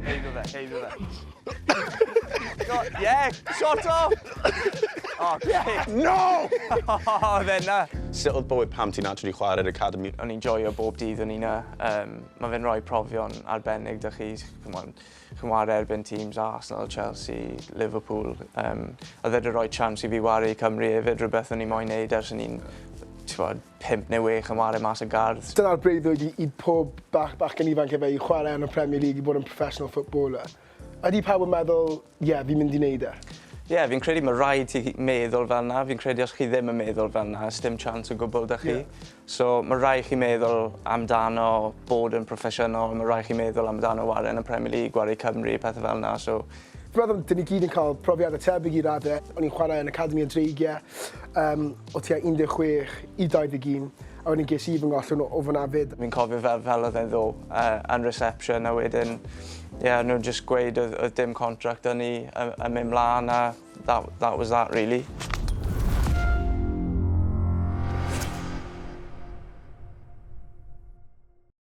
heiddo fe. Yeah, shot off! Okay. No! Fe na. Sut oedd bywyd pam ti'n actually chwarae'r academi? O'n i'n joio bob dydd o'n i'n mae fe'n rhoi profion arbennig da chi. Chwarae erbyn teams Arsenal, Chelsea, Liverpool. Oedd wedi rhoi chance i fi wario i Cymru hefyd, rhywbeth o'n i'n moyn neud ers o'n i'n 5 neu 6 yn wario mas y gardd. Dyna'r breuddwyd i pob bach yn ifanc efo i chwarae yn y Premier League i bod yn professional footballer. Ydy pawb yn meddwl, fi'n mynd i wneud e? Ie, fi'n credu mae rhaid i meddwl fel yna. Fi'n credu os chi ddim yn meddwl fel yna, dim chance o gwbl da chi. So mae rhaid chi meddwl amdano bod yn proffesiynol, mae rhaid chi meddwl amdano wario yn y Premier League, wario i Cymru, pethau fel yna. So, Dwi'n meddwl, dyn ni gyd yn cael profiad y tebyg i raddau. O'n i'n chwarae yn academi o dreigiau, o tua 16 i 21, a wedyn ges i fy ngollon o fyna fyd. Fi'n cofio fel oedd e'n ddo yn reception, a wedyn, nhw'n just gweud oedd dim contract yn ni, yn mynd mlaen, a that was that really.